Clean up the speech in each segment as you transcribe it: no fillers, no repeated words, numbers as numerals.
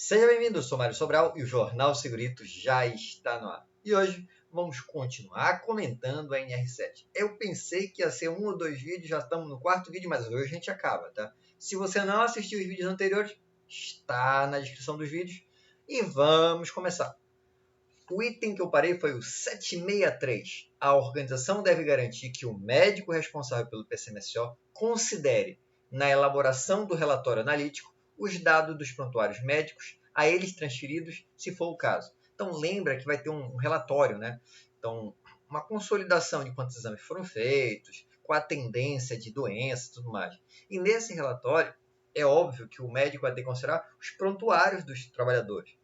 Seja bem-vindo, eu sou Mário Sobral e o Jornal Segurito já está no ar. E hoje vamos continuar comentando a NR7. Eu pensei que ia ser 1 ou 2 vídeos, já estamos no 4º vídeo, mas hoje a gente acaba, tá? Se você não assistiu os vídeos anteriores, está na descrição dos vídeos. E vamos começar. O item que eu parei foi o 763. A organização deve garantir que o médico responsável pelo PCMSO considere, na elaboração do relatório analítico, os dados dos prontuários médicos a eles transferidos, se for o caso. Então, lembra que vai ter um relatório, né? Então, uma consolidação de quantos exames foram feitos, com a tendência de doença e tudo mais. E nesse relatório, é óbvio que o médico vai ter que considerar os prontuários dos trabalhadores.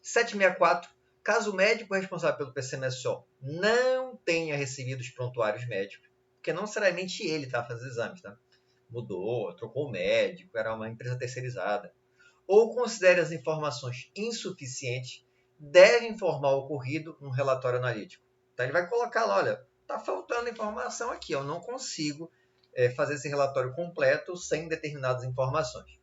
764. Caso o médico responsável pelo PCMSO não tenha recebido os prontuários médicos, porque não necessariamente ele está fazendo exames, tá? Mudou, trocou o médico, era uma empresa terceirizada, ou considere as informações insuficientes, deve informar o ocorrido no relatório analítico. Então ele vai colocar lá, olha, está faltando informação aqui, eu não consigo fazer esse relatório completo sem determinadas informações.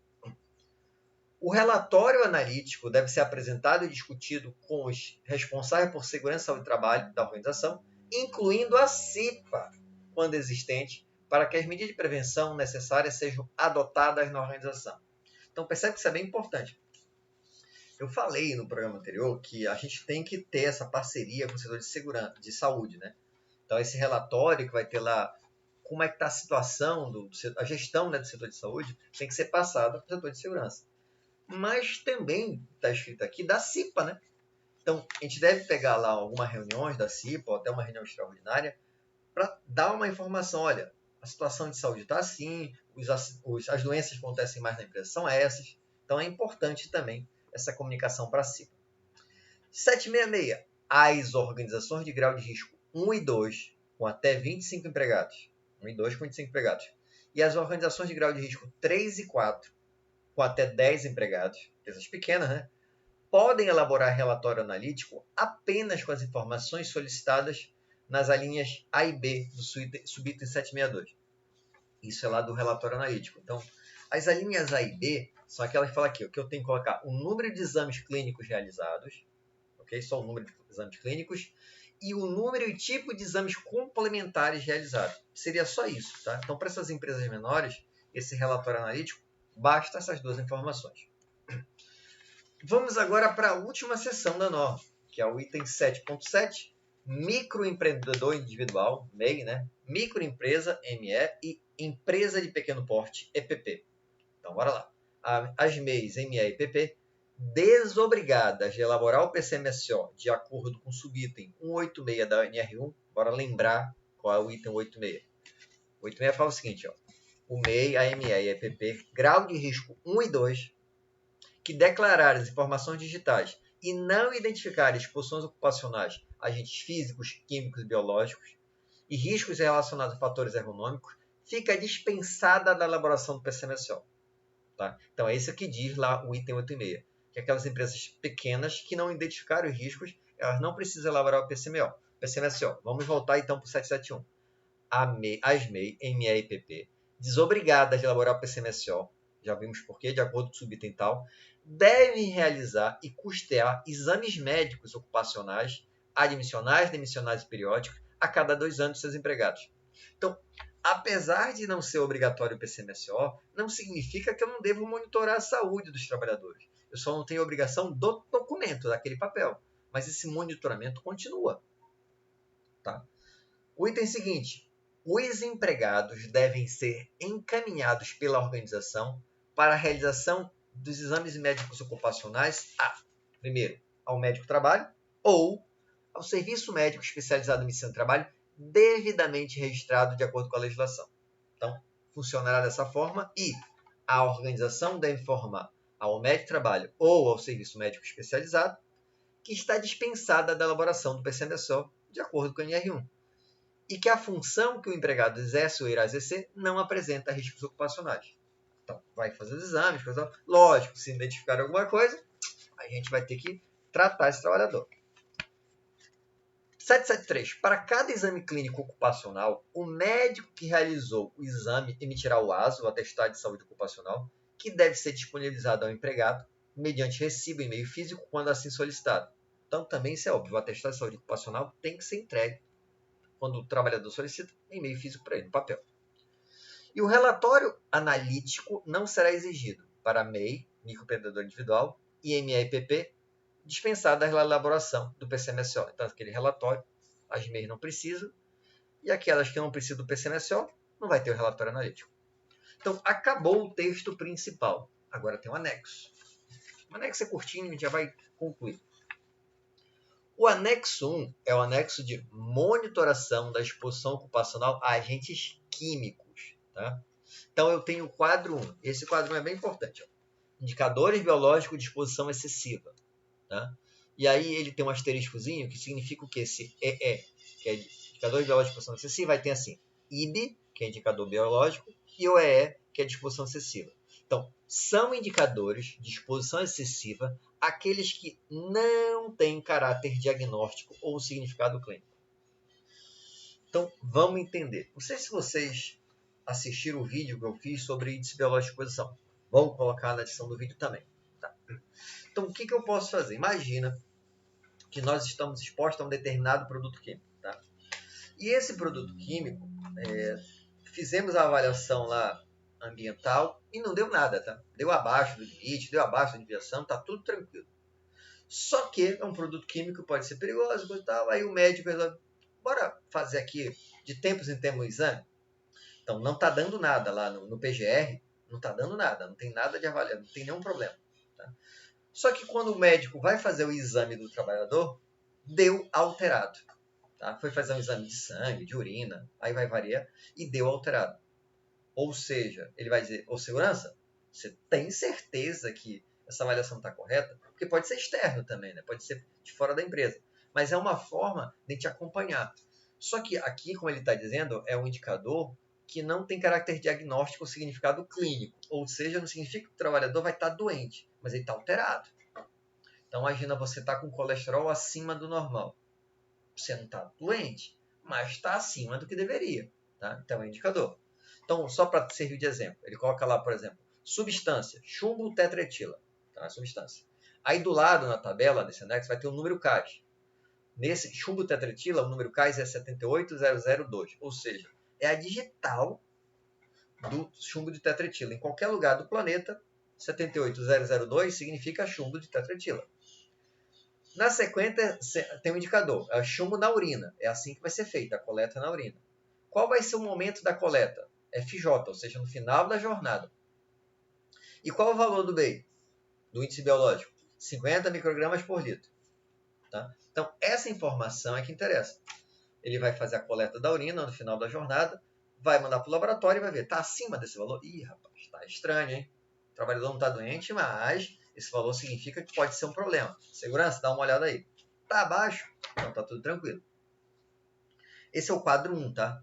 O relatório analítico deve ser apresentado e discutido com os responsáveis por segurança do trabalho da organização, incluindo a CIPA, quando existente, para que as medidas de prevenção necessárias sejam adotadas na organização. Então, percebe que isso é bem importante. Eu falei no programa anterior que a gente tem que ter essa parceria com o setor de segurança, de saúde, né? Então, esse relatório que vai ter lá como é que está a situação, a gestão, né, do setor de saúde, tem que ser passada para o setor de segurança. Mas também está escrito aqui da CIPA, né? Então, a gente deve pegar lá algumas reuniões da CIPA, ou até uma reunião extraordinária, para dar uma informação, olha, a situação de saúde está assim, as doenças que acontecem mais na empresa são essas. Então, é importante também essa comunicação para a CIPA. 766. As organizações de grau de risco 1 e 2, com até 25 empregados. 1 e 2 com 25 empregados. E as organizações de grau de risco 3 e 4, com até 10 empregados, empresas pequenas, né? Podem elaborar relatório analítico apenas com as informações solicitadas nas alíneas A e B do subitem 762. Isso é lá do relatório analítico. Então, as alíneas A e B são aquelas que falam aqui, que eu tenho que colocar o número de exames clínicos realizados, ok? Só o número de exames clínicos, e o número e tipo de exames complementares realizados. Seria só isso, tá? Então, para essas empresas menores, esse relatório analítico basta essas duas informações. Vamos agora para a última seção da norma, que é o item 7.7, microempreendedor individual, MEI, né? Microempresa, ME, e empresa de pequeno porte, EPP. Então, bora lá. As MEIs, ME e EPP, desobrigadas de elaborar o PCMSO de acordo com o subitem 186 da NR1, bora lembrar qual é o item 186. O 186 fala o seguinte, ó, o MEI, a ME e a EPP, grau de risco 1 e 2, que declarar as informações digitais e não identificar exposições ocupacionais, agentes físicos, químicos e biológicos, e riscos relacionados a fatores ergonômicos, fica dispensada da elaboração do PCMSO. Tá? Então, é isso que diz lá o item 86, que aquelas empresas pequenas que não identificaram os riscos, elas não precisam elaborar o PCMSO. Vamos voltar então para o 771. As MEI, ME e PP, desobrigadas de elaborar o PCMSO, já vimos por quê, de acordo com o subitem tal, devem realizar e custear exames médicos ocupacionais, admissionais, demissionais e periódicos a cada 2 anos de seus empregados. Então, apesar de não ser obrigatório o PCMSO, não significa que eu não devo monitorar a saúde dos trabalhadores. Eu só não tenho obrigação do documento, daquele papel. Mas esse monitoramento continua. Tá? O item seguinte. Os empregados devem ser encaminhados pela organização para a realização dos exames médicos ocupacionais primeiro, ao médico do trabalho ou ao serviço médico especializado em medicina do trabalho devidamente registrado de acordo com a legislação. Então, funcionará dessa forma e a organização deve informar ao médico do trabalho ou ao serviço médico especializado que está dispensada da elaboração do PCMSO de acordo com a NR1 e que a função que o empregado exerce ou irá exercer não apresenta riscos ocupacionais. Então, vai fazer os exames, lógico, se identificar alguma coisa, a gente vai ter que tratar esse trabalhador. 773. Para cada exame clínico ocupacional, o médico que realizou o exame emitirá o ASO, o Atestado de Saúde Ocupacional, que deve ser disponibilizado ao empregado mediante recibo em meio físico, quando assim solicitado. Então, também isso é óbvio, o atestado de saúde ocupacional tem que ser entregue quando o trabalhador solicita em meio físico para ele, no papel. E o relatório analítico não será exigido para MEI, microempreendedor individual, e MEI-PP, dispensada a elaboração do PCMSO. Então, aquele relatório, as MEIs não precisam, e aquelas que não precisam do PCMSO, não vai ter o relatório analítico. Então, acabou o texto principal. Agora tem um anexo. O anexo é curtinho, a gente já vai concluir. O anexo 1 é o anexo de monitoração da exposição ocupacional a agentes químicos. Tá? Então, eu tenho o quadro 1. Esse quadro 1 é bem importante. Ó. Indicadores biológicos de exposição excessiva. Tá? E aí ele tem um asteriscozinho que significa o que? Esse EE, que é indicador biológico de exposição excessiva, vai ter assim, IB, que é indicador biológico, e o EE, que é de exposição excessiva. Então, são indicadores de exposição excessiva aqueles que não têm caráter diagnóstico ou significado clínico. Então, vamos entender. Não sei se vocês assistiram o vídeo que eu fiz sobre índice biológico de exposição. Vamos colocar na edição do vídeo também. Tá? Então, o que eu posso fazer? Imagina que nós estamos expostos a um determinado produto químico. Tá? E esse produto químico, fizemos a avaliação lá ambiental e não deu nada, tá? Deu abaixo do limite, deu abaixo da deviação, tá tudo tranquilo. Só que é um produto químico, pode ser perigoso e tal, aí o médico resolve, bora fazer aqui de tempos em tempos um exame? Então não tá dando nada lá no PGR, não tá dando nada, não tem nada de avaliar, não tem nenhum problema. Tá? Só que quando o médico vai fazer o exame do trabalhador, deu alterado. Tá? Foi fazer um exame de sangue, de urina, aí vai variar, e deu alterado. Ou seja, ele vai dizer, ô segurança, você tem certeza que essa avaliação está correta? Porque pode ser externo também, né? Pode ser de fora da empresa. Mas é uma forma de te acompanhar. Só que aqui, como ele está dizendo, é um indicador que não tem caráter diagnóstico ou significado clínico. Ou seja, não significa que o trabalhador vai estar doente, mas ele está alterado. Então, imagina você estar com colesterol acima do normal. Você não está doente, mas está acima do que deveria. Tá? Então, é um indicador. Então, só para servir de exemplo, ele coloca lá, por exemplo, substância, chumbo tetretila, tá? Substância. Aí do lado na tabela desse anexo vai ter o número CAS. Nesse chumbo tetretila, o número CAS é 78002, ou seja, é a digital do chumbo de tetretila. Em qualquer lugar do planeta, 78002 significa chumbo de tetretila. Na sequência, tem um indicador, é o chumbo na urina. É assim que vai ser feita a coleta na urina. Qual vai ser o momento da coleta? FJ, ou seja, no final da jornada. E qual o valor do BEI? Do índice biológico? 50 microgramas por litro. Tá? Então, essa informação é que interessa. Ele vai fazer a coleta da urina no final da jornada, vai mandar para o laboratório e vai ver, está acima desse valor? Ih, rapaz, está estranho, hein? O trabalhador não está doente, mas esse valor significa que pode ser um problema. Segurança, dá uma olhada aí. Está abaixo? Então está tudo tranquilo. Esse é o quadro 1, tá?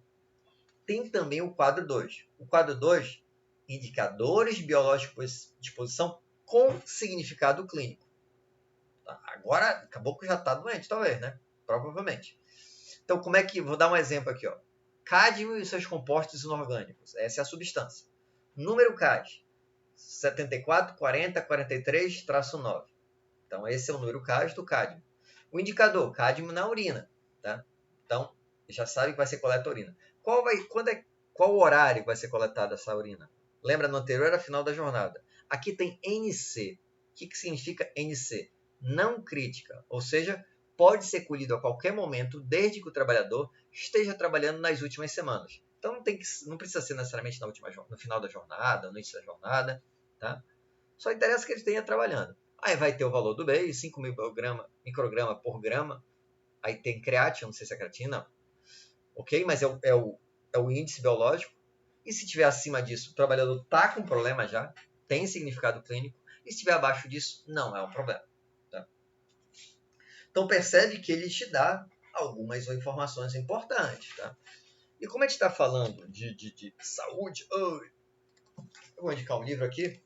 Tem também o quadro 2. O quadro 2, indicadores biológicos de exposição com significado clínico. Agora, acabou que já está doente, talvez, né? Provavelmente. Então, como é que... Vou dar um exemplo aqui, ó. Cádmio e seus compostos inorgânicos. Essa é a substância. Número CAD, 744043-9. Então, esse é o número CAD do cádmio. O indicador, cádmio na urina. Tá? Então, já sabe que vai ser coleta urina. Qual horário vai ser coletada essa urina? Lembra, no anterior era final da jornada. Aqui tem NC. O que significa NC? Não crítica, ou seja, pode ser colhido a qualquer momento, desde que o trabalhador esteja trabalhando nas últimas semanas. Então não precisa ser necessariamente no final da jornada, no início da jornada. Tá? Só interessa que ele esteja trabalhando. Aí vai ter o valor do BEI, 5 micrograma por grama. Aí tem creatina, não sei se é creatina, não. Ok? Mas é o índice biológico. E se estiver acima disso, o trabalhador está com problema já, tem significado clínico. E se estiver abaixo disso, não é um problema. Tá? Então percebe que ele te dá algumas informações importantes. Tá? E como a gente está falando de saúde, eu vou indicar um livro aqui,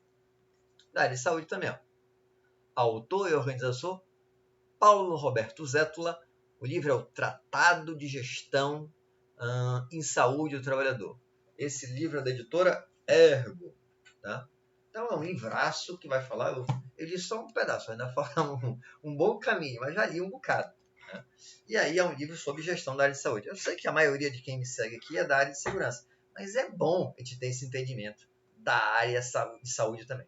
da área de saúde também. Ó. Autor e organização, Paulo Roberto Zétula. O livro é o Tratado de Gestão em Saúde do Trabalhador. Esse livro é da editora Ergo. Tá? Então é um livraço que vai falar, eu li só um pedaço, ainda falta um bom caminho, mas já li um bocado. Né? E aí é um livro sobre gestão da área de saúde. Eu sei que a maioria de quem me segue aqui é da área de segurança, mas é bom a gente ter esse entendimento da área de saúde também.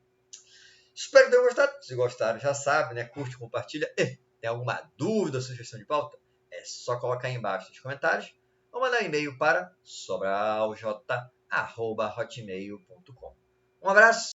Espero que tenham gostado. Se gostaram, já sabe, né? Curte, compartilha. E tem alguma dúvida ou sugestão de pauta? É só colocar aí embaixo nos comentários ou mandar um e-mail para sobralj@hotmail.com. Um abraço.